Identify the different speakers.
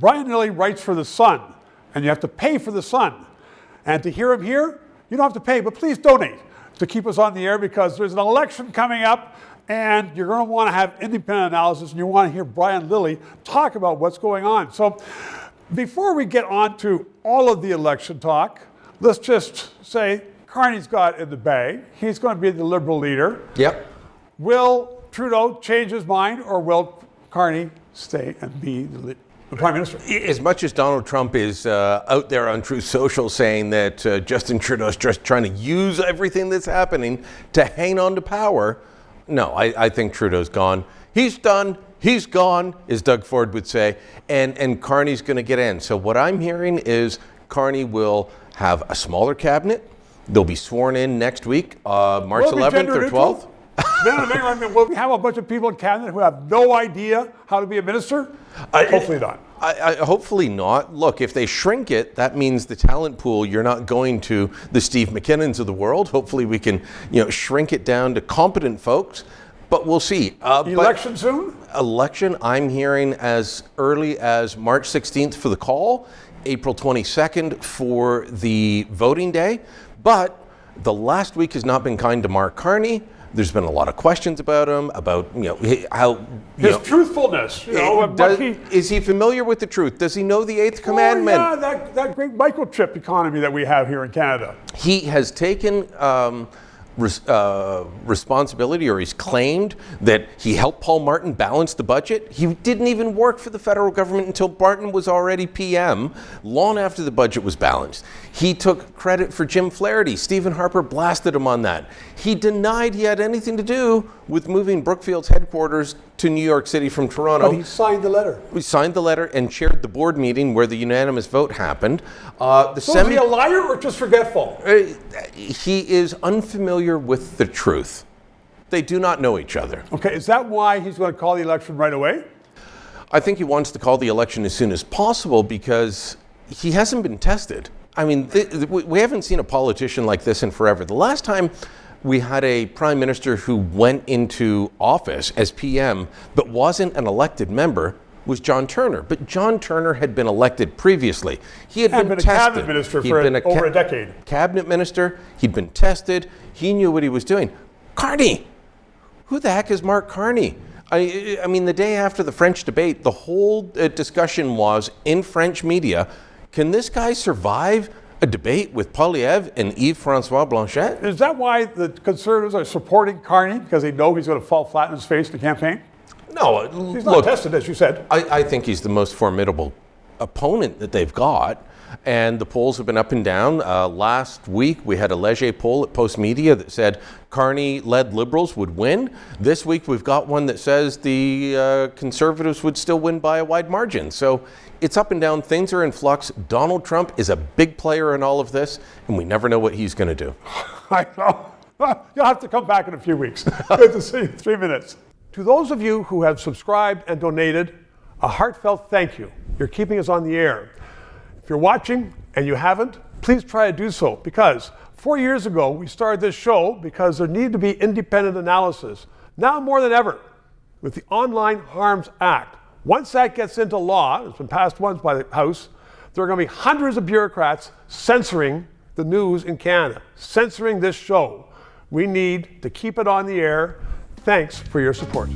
Speaker 1: Brian Lilley writes for The Sun, and you have to pay for The Sun. And to hear him here, you don't have to pay, but please donate to keep us on the air, because there's an election coming up, and you're going to want to have independent analysis, and you want to hear Brian Lilley talk about what's going on. So before we get on to all of the election talk, let's just say Carney's got it in the bag. He's going to be the Liberal leader.
Speaker 2: Yep.
Speaker 1: Will Trudeau change his mind, or will Carney stay and be the Prime Minister?
Speaker 2: As much as Donald Trump is out there on Truth Social saying that Justin Trudeau is just trying to use everything that's happening to hang on to power, no, I think Trudeau's gone. He's done. He's gone, as Doug Ford would say, and Carney's going to get in. So what I'm hearing is Carney will have a smaller cabinet. They'll be sworn in next week, March 11th or 12th.
Speaker 1: Will we have a bunch of people in cabinet who have no idea how to be a minister? Hopefully not.
Speaker 2: Hopefully not. Look, if they shrink it, that means the talent pool, you're not going to the Steve McKinnons of the world. Hopefully we can, shrink it down to competent folks. But we'll see.
Speaker 1: Election soon?
Speaker 2: Election, I'm hearing as early as March 16th for the call, April 22nd for the voting day. But the last week has not been kind to Mark Carney. There's been a lot of questions about him, about how
Speaker 1: his truthfulness.
Speaker 2: Is he familiar with the truth? Does he know the Eighth Commandment?
Speaker 1: Oh, yeah, that great microchip economy that we have here in Canada.
Speaker 2: He has taken responsibility, or he's claimed that he helped Paul Martin balance the budget. He didn't even work for the federal government until Martin was already PM, long after the budget was balanced. He took credit for Jim Flaherty. Stephen Harper blasted him on that. He denied he had anything to do with moving Brookfield's headquarters to New York City from Toronto.
Speaker 1: But he signed the letter.
Speaker 2: We signed the letter and chaired the board meeting where the unanimous vote happened.
Speaker 1: So is he a liar or just forgetful?
Speaker 2: He is unfamiliar with the truth. They do not know each other.
Speaker 1: Okay, is that why he's going to call the election right away?
Speaker 2: I think he wants to call the election as soon as possible because he hasn't been tested. I mean, we haven't seen a politician like this in forever. The last time we had a prime minister who went into office as PM but wasn't an elected member was John Turner. But John Turner had been elected previously. He had been tested.
Speaker 1: A cabinet minister for over a decade.
Speaker 2: Cabinet minister. He'd been tested. He knew what he was doing. Carney. Who the heck is Mark Carney? I mean, the day after the French debate, the whole discussion was in French media, can this guy survive a debate with Poilievre and Yves-François Blanchet?
Speaker 1: Is that why the Conservatives are supporting Carney? Because they know he's going to fall flat in his face in the campaign?
Speaker 2: No.
Speaker 1: He's not tested, as you said.
Speaker 2: I think he's the most formidable opponent that they've got. And the polls have been up and down. Last week, we had a Leger poll at Post Media that said Carney-led Liberals would win. This week, we've got one that says the Conservatives would still win by a wide margin. So it's up and down. Things are in flux. Donald Trump is a big player in all of this, and we never know what he's going to do.
Speaker 1: I know. You'll have to come back in a few weeks. Good to see you. 3 minutes. To those of you who have subscribed and donated, a heartfelt thank you. You're keeping us on the air. If you're watching and you haven't, please try to do so, because 4 years ago we started this show because there needed to be independent analysis. Now more than ever, with the Online Harms Act, once that gets into law, it's been passed once by the House, there are going to be hundreds of bureaucrats censoring the news in Canada, censoring this show. We need to keep it on the air. Thanks for your support.